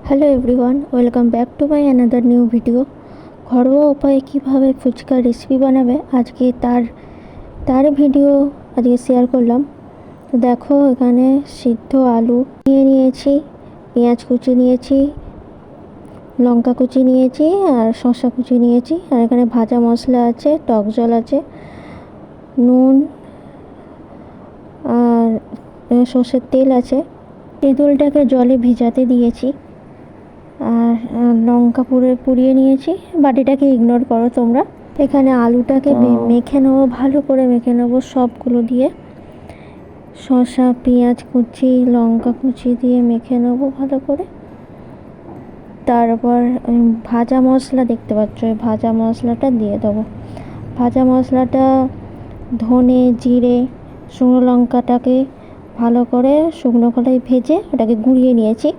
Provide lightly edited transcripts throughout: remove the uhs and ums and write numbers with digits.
Hello everyone, welcome back to my another new video. ঘরোয়া উপায়ে কীভাবে ফুচকার রেসিপি বানাবে আজকে তার ভিডিও আজকে শেয়ার করলাম। তো দেখো, এখানে সিদ্ধ আলু নিয়েছি, পেঁয়াজ কুচি নিয়েছি, লঙ্কা কুচি নিয়েছি আর শসা কুচি নিয়েছি। আর এখানে ভাজা মশলা আছে, টক জল আছে, নুন আর সর্ষের তেল আছে। তেঁতুলটাকে জলে ভিজাতে দিয়েছি আর লঙ্কা পুড়িয়ে নিয়েছি। বাটিটাকে ইগনোর করো তোমরা। এখানে আলুটাকে মেখে নেবো, ভালো করে মেখে নেবো সবগুলো দিয়ে। শসা, পেঁয়াজ কুচি, লঙ্কা কুচি দিয়ে মেখে নেবো ভালো করে। তারপর ভাজা মশলা দেখতে পাচ্ছ, এই ভাজা মশলাটা দিয়ে দেবো। ভাজা মশলাটা ধনে, জিরে, শুকনো লঙ্কাটাকে ভালো করে শুকনো কড়াই ভেজে ওটাকে গুঁড়িয়ে নিয়েছি,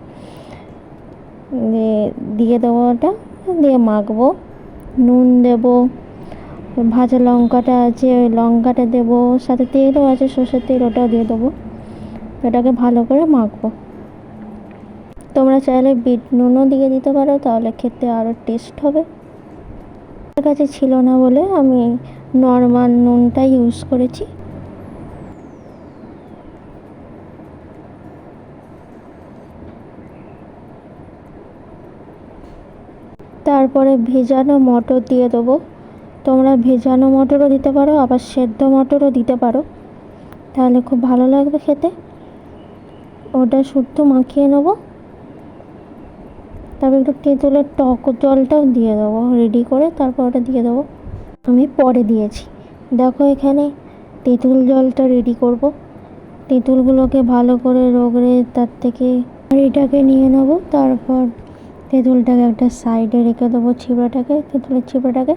দিয়ে দেবো। ওটা দিয়ে মাখবো। নুন দেবো, ভাজা লঙ্কাটা আছে ওই লঙ্কাটা দেবো, সাথে তেলও আছে সর্ষের তেল, ওটাও দিয়ে দেবো। এটাকে ভালো করে মাখবো। তোমরা চাইলে বিট নুনও দিয়ে দিতে পারো, তাহলে খেতে আরও টেস্ট হবে। আমার কাছে ছিল না বলে আমি নর্মাল নুনটাই ইউজ করেছি। তারপরে ভেজানো মটর দিয়ে দেবো। তোমরা ভেজানো মটরও দিতে পারো, আবার সেদ্ধ মটরও দিতে পারো, তাহলে খুব ভালো লাগবে খেতে। ওটা শুদ্ধ মাখিয়ে নেবো। তারপর একটু তেঁতুলের টক জলটাও দিয়ে দেবো রেডি করে, তারপর ওটা দিয়ে দেবো। আমি পরে দিয়েছি। দেখো, এখানে তেঁতুল জলটা রেডি করব। তেঁতুলগুলোকে ভালো করে রগড়ে তার থেকে এটাকে নিয়ে নেবো। তারপর তেঁতুলটাকে একটা সাইডে রেখে দেবো, তেঁতুলের ছিবড়াটাকে।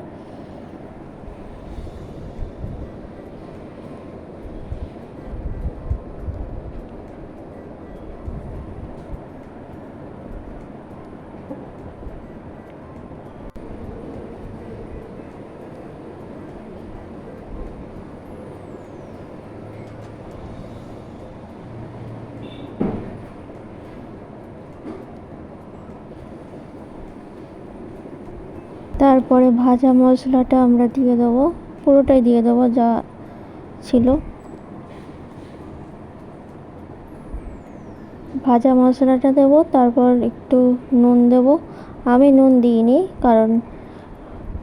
তারপরে ভাজা মশলাটা আমরা দিয়ে দেবো, পুরোটাই দিয়ে দেবো যা ছিল। ভাজা মশলাটা দেবো, তারপর একটু নুন দেবো। আমি নুন দিইনি, কারণ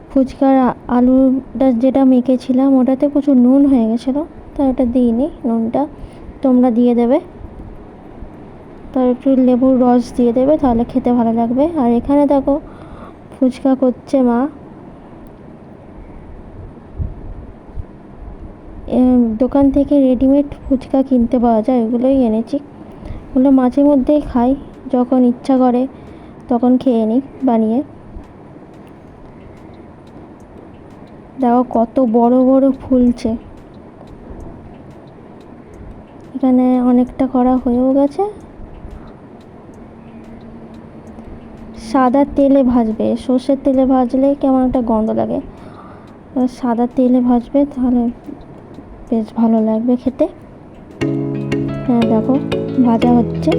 ফুচকার আলুটা যেটা মেখেছিলাম ওটাতে প্রচুর নুন হয়ে গেছিলো, তাই ওটা দিইনি নুনটা। তোমরা দিয়ে দেবে। তার একটু লেবুর রস দিয়ে দেবে, তাহলে খেতে ভালো লাগবে। আর এখানে দেখো, ফুচকা করছে মা। দোকান থেকে রেডিমেড ফুচকা কিনতে পাওয়া যায়, ওগুলোই এনেছি। ওগুলো মাঝে মধ্যেই খাই, যখন ইচ্ছা করে তখন খেয়ে নিই বানিয়ে। দেখো কত বড় বড় ফুলছে। এখানে অনেকটা করা হয়েও গেছে। সাদা তেলে ভাজবে, সর্ষের তেলে ভাজলে কেমন একটা গন্ধ লাগে। সাদা তেলে ভাজবে, তাহলে বেশ ভালো লাগবে খেতে। হ্যাঁ দেখো, ভাজা হচ্ছে।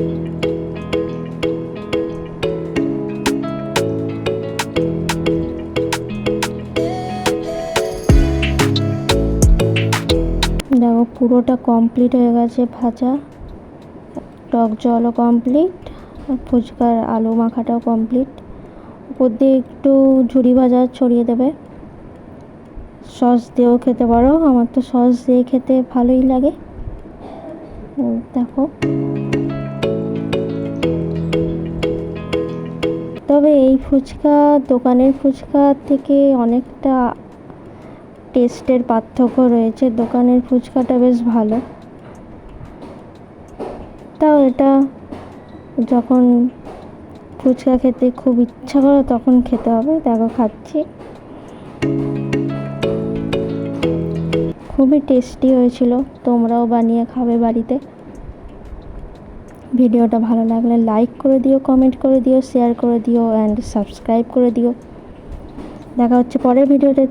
দেখো পুরোটা কমপ্লিট হয়ে গেছে ভাজা। টক জলও কমপ্লিট, ফুচকার আলু মাখাটাও কমপ্লিট। উপর দিয়ে একটু ঝুরি ভাজা ছড়িয়ে দেবে। সস দিয়েও খেতে পারো, আমার তো সস দিয়ে খেতে ভালোই লাগে। দেখো, তবে এই ফুচকা দোকানের ফুচকা থেকে অনেকটা টেস্টের পার্থক্য রয়েছে। দোকানের ফুচকাটা বেশ ভালো। তাও এটা যখন ফুচকা খেতে খুব ইচ্ছা করে তখন খেতে হবে। দেখো খাচ্ছি, খুবই টেস্টি হয়েছিল। তোমরাও বানিয়ে খাবে বাড়িতে। ভিডিওটা ভালো লাগলে লাইক করে দিও, কমেন্ট করে দিও, শেয়ার করে দিও অ্যান্ড সাবস্ক্রাইব করে দিও। দেখা হচ্ছে পরের ভিডিওতে।